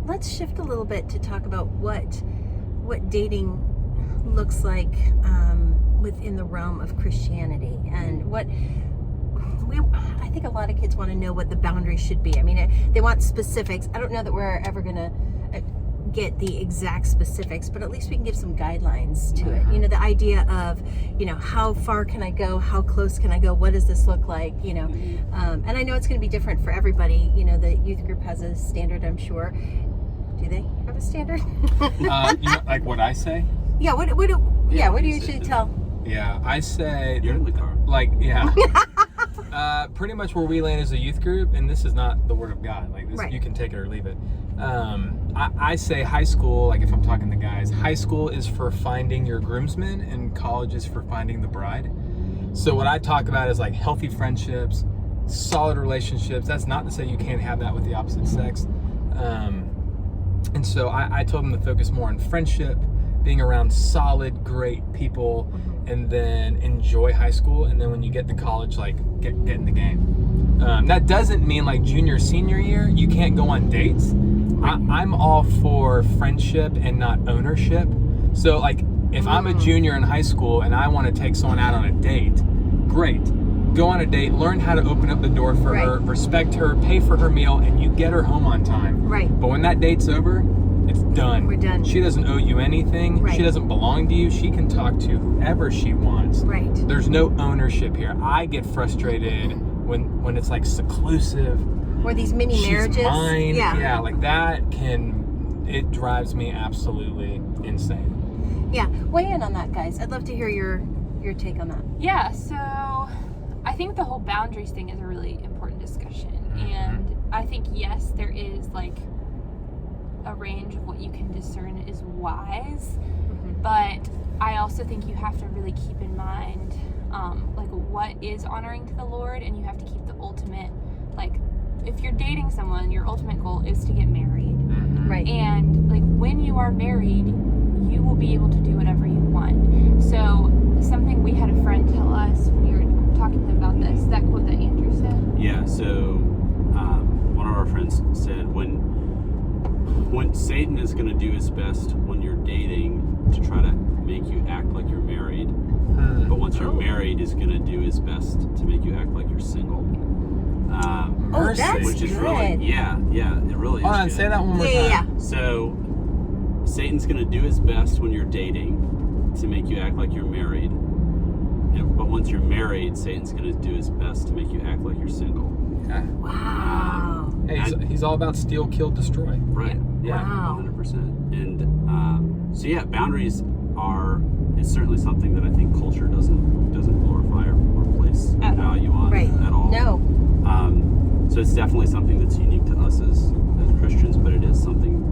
let's shift a little bit to talk about what dating looks like within the realm of Christianity, and I think a lot of kids want to know what the boundaries should be. I mean, they want specifics. I don't know that we're ever going to get the exact specifics, but at least we can give some guidelines to it. You know, the idea of, you know, how far can I go? How close can I go? What does this look like? You know, and I know it's going to be different for everybody. You know, the youth group has a standard, I'm sure. Do they have a standard? You know, like what I say? Yeah. What do you usually tell? Yeah, I say. You're in the car. Like, yeah. Pretty much where we land as a youth group, and this is not the word of God. Like, this, you can take it or leave it. I say high school, like if I'm talking to guys, high school is for finding your groomsmen, and college is for finding the bride. So what I talk about is like healthy friendships, solid relationships. That's not to say you can't have that with the opposite sex. And so I told them to focus more on friendship, being around solid, great people, and then enjoy high school. And then when you get to college, like get in the game. That doesn't mean like junior, senior year, you can't go on dates. I'm all for friendship and not ownership. So like if I'm a junior in high school and I want to take someone out on a date, great. Go on a date, learn how to open up the door for her, respect her, pay for her meal, and you get her home on time. Right. But when that date's over, it's done. We're done. She doesn't owe you anything. Right. She doesn't belong to you. She can talk to whoever she wants. Right. There's no ownership here. I get frustrated when it's like seclusive. Or these mini marriages. She's mine. Yeah, like that it drives me absolutely insane. Yeah. Weigh in on that, guys. I'd love to hear your take on that. Yeah, so I think the whole boundaries thing is a really important discussion. And I think, yes, there is like a range of what you can discern is wise, but I also think you have to really keep in mind like what is honoring to the Lord, and you have to keep the ultimate, like if you're dating someone, your ultimate goal is to get married. Right. And like when you are married, you will be able to do whatever you want. So something we had a friend tell us when we were talking to him about this, that quote that Andrew said. Yeah, so one of our friends said when Satan is going to do his best when you're dating to try to make you act like you're married, but once you're married, he's going to do his best to make you act like you're single. That's which is good. Really, it really is. Hold on, say that one more time. Yeah. So Satan's going to do his best when you're dating to make you act like you're married, but once you're married, Satan's going to do his best to make you act like you're single. Yeah. Wow. Hey, he's all about steal, kill, destroy. Right. Yeah. Wow. 100%. And so yeah, boundaries is certainly something that I think culture doesn't glorify or place value on at all. No. So it's definitely something that's unique to us as Christians, but it is something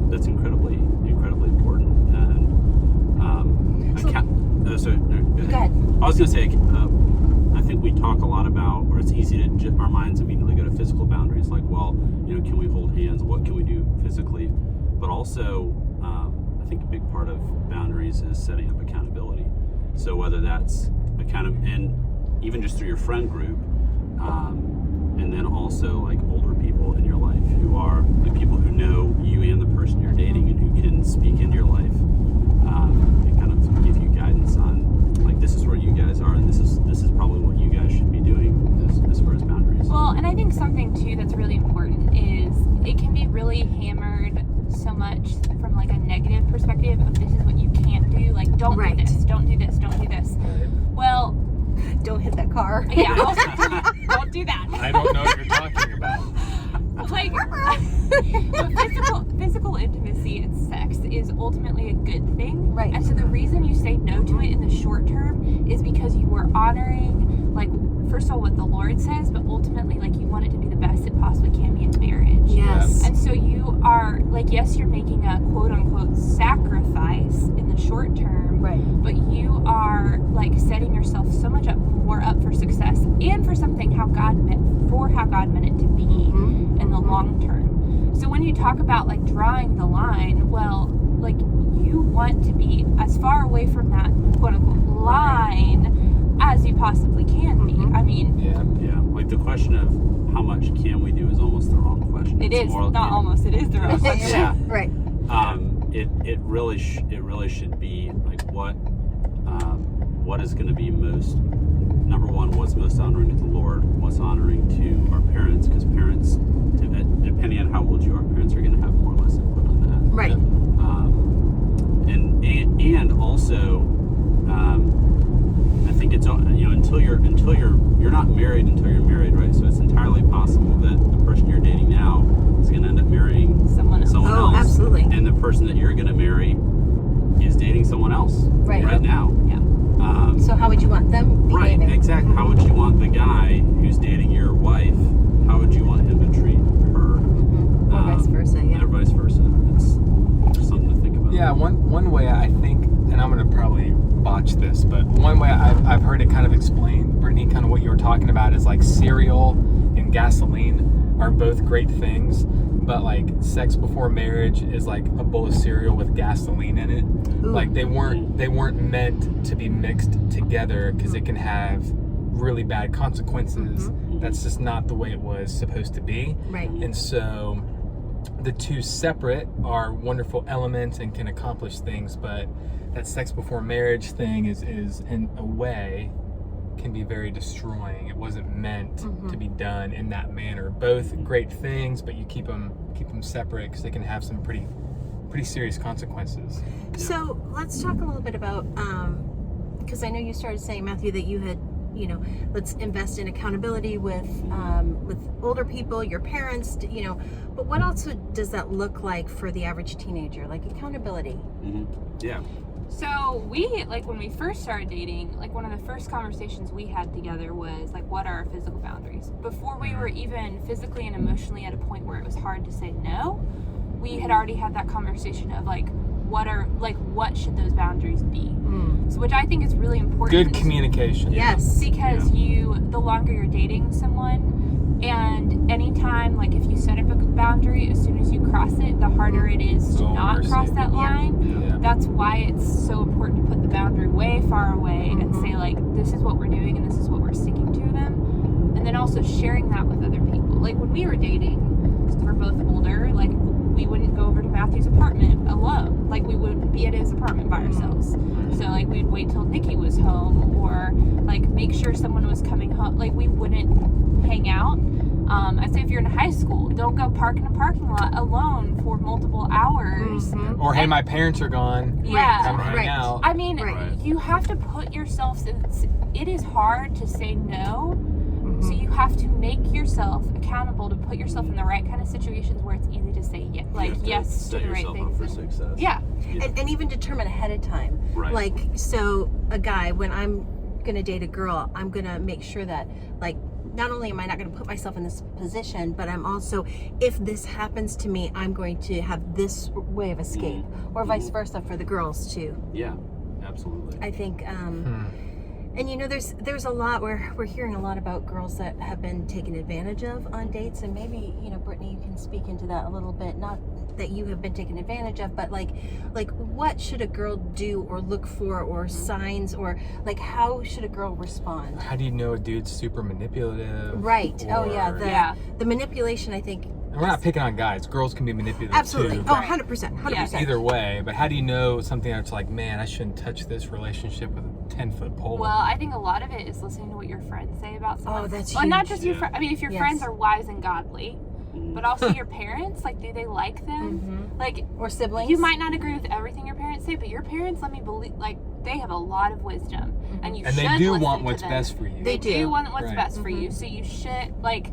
that's incredibly important. And go ahead. I was going to say, I think we talk a lot about, or it's easy to our minds immediately go to physical boundaries, like, well, you know, can we hold hands? What can we do physically? But also, I think a big part of boundaries is setting up accountability. So whether that's and even just through your friend group, and then also like older people in your life who are the people who know you and the person you're dating and who can speak into your life, and kind of give you guidance on like this is where you guys are and this is probably what you guys should be doing as far as boundaries. Well, and I think something too that's really important is it can be really hammered so much from like a negative perspective of this is what you can't do, like don't do this, don't do this, don't do this. Well, don't hit that car. Yeah, don't do that. I don't know what you're talking about. Like, physical intimacy and sex is ultimately a good thing. Right. And so the reason you say no to it in the short term is because you are honoring, like, first of all, what the Lord says, but ultimately, like, you want it to be the best it possibly can be in marriage. Yes. And so you are, like, yes, you're making a quote-unquote sacrifice in the short term. Right. But you are, like, setting yourself so much more up for success and for something how God meant it to be in the long term. So when you talk about, like, drawing the line, well, like, you want to be as far away from that quote-unquote line as you possibly can be. I mean... Yeah. Like, the question of how much can we do is almost the wrong question. It is not almost. It is the wrong question. Yeah. Right. It really should be like what is going to be most, number one, what's most honoring to the Lord, what's honoring to our parents, because parents, depending on how old you are, parents are going to have more or less input on that. Right. And also, I think it's, until you're not married until you're married, right? So it's entirely possible that the person you're dating now is going to end up marrying Someone else. else. Absolutely. And the person that you're going to marry is dating someone else right now. Yeah. So how would you want them behaving? Right, exactly. How would you want the guy who's dating your wife, how would you want him to treat her? Or vice versa, yeah. Or vice versa. It's something to think about. Yeah, one way I think, and I'm going to probably botch this, but one way I've heard it kind of explained, Brittany, kind of what you were talking about is like cereal and gasoline are both great things, but like sex before marriage is like a bowl of cereal with gasoline in it. Ooh. Like they weren't meant to be mixed together because it can have really bad consequences. That's just not the way it was supposed to be. Right. And so the two separate are wonderful elements and can accomplish things, but that sex before marriage thing is in a way can be very destroying. It wasn't meant to be done in that manner. Both great things, but you keep them separate because they can have some pretty serious consequences. So let's talk a little bit about, because I know you started saying, Matthew, that you had, let's invest in accountability with older people, your parents, but what else does that look like for the average teenager? Like accountability. Yeah. So when we first started dating, like one of the first conversations we had together was like, what are our physical boundaries? Before we were even physically and emotionally at a point where it was hard to say no, we had already had that conversation of like, what should those boundaries be? So which I think is really important. Good communication. Yes. Because the longer you're dating someone, and anytime, like if you set up a boundary, as soon as you cross it, the harder it is to not cross that line. Yeah. That's why it's so important to put the boundary way far away and say like, this is what we're doing and this is what we're sticking to them. And then also sharing that with other people. Like when we were dating, because we're both older, like we wouldn't go over to Matthew's apartment alone. Like we would be at his apartment by ourselves. So like we'd wait till Nikki was home, or like make sure someone was coming home. Like we wouldn't hang out. I'd say if you're in high school, don't go park in a parking lot alone for multiple hours. Or hey, my parents are gone. Yeah. Come hang out. I mean, you have to put yourself, it is hard to say no. So you have to make yourself accountable to put yourself in the right kind of situations where it's easy to say yes to the right things. For success. Yeah. And even determine ahead of time. Right. Like, so a guy, when I'm going to date a girl, I'm going to make sure that, like, not only am I not going to put myself in this position, but I'm also, if this happens to me, I'm going to have this way of escape, or vice versa for the girls too. Yeah, absolutely. I think, and there's a lot where we're hearing a lot about girls that have been taken advantage of on dates, and maybe, Brittany, you can speak into that a little bit. Not that you have been taken advantage of, but like what should a girl do or look for, or signs, or like how should a girl respond? How do you know a dude's super manipulative? Right. Or, The manipulation, I think. And we're not picking on guys. Girls can be manipulative Absolutely. too. Oh, 100%. 100%. Either way, but how do you know something that's like, man, I shouldn't touch this relationship with a 10-foot pole? Well, I think a lot of it is listening to what your friends say about someone. Oh, that's well, huge. not just your friends. I mean, if your friends are wise and godly, Mm-hmm. but also your parents, like, do they like them? Like, Or siblings. you might not agree with everything your parents say, but your parents, let me believe, like, they have a lot of wisdom, and you should they do listen want to what's them. best for you. They do want what's Right. best for you, so you should, like,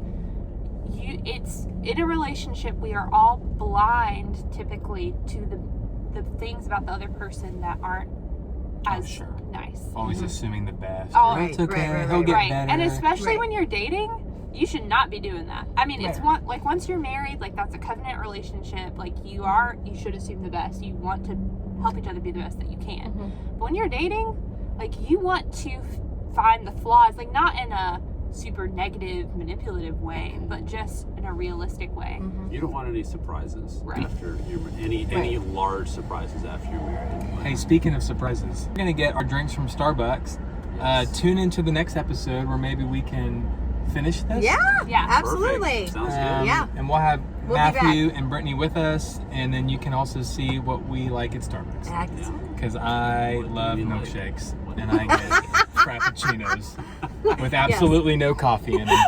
it's in a relationship, we are all blind typically to the things about the other person that aren't as nice. Always assuming the best. Oh, It's okay. right, He'll get Right, better. and especially Right. when you're dating, you should not be doing that. I mean, it's Right. once you're married, like that's a covenant relationship. Like you should assume the best. You want to help each other be the best that you can. But when you're dating, like you want to find the flaws, like not in a super negative, manipulative way, but just in a realistic way. You don't want any surprises Right. after you're any large surprises after you're married. Hey, speaking of surprises, we're going to get our drinks from Starbucks. Tune into the next episode where maybe we can finish this. Yeah, Yeah. absolutely. Perfect. Sounds good. Yeah. And we'll have We'll be Matthew and Brittany with us, and then you can also see what we like at Starbucks. Excellent. Because I love do you like? milkshakes, and I get frappuccinos with absolutely no coffee in them.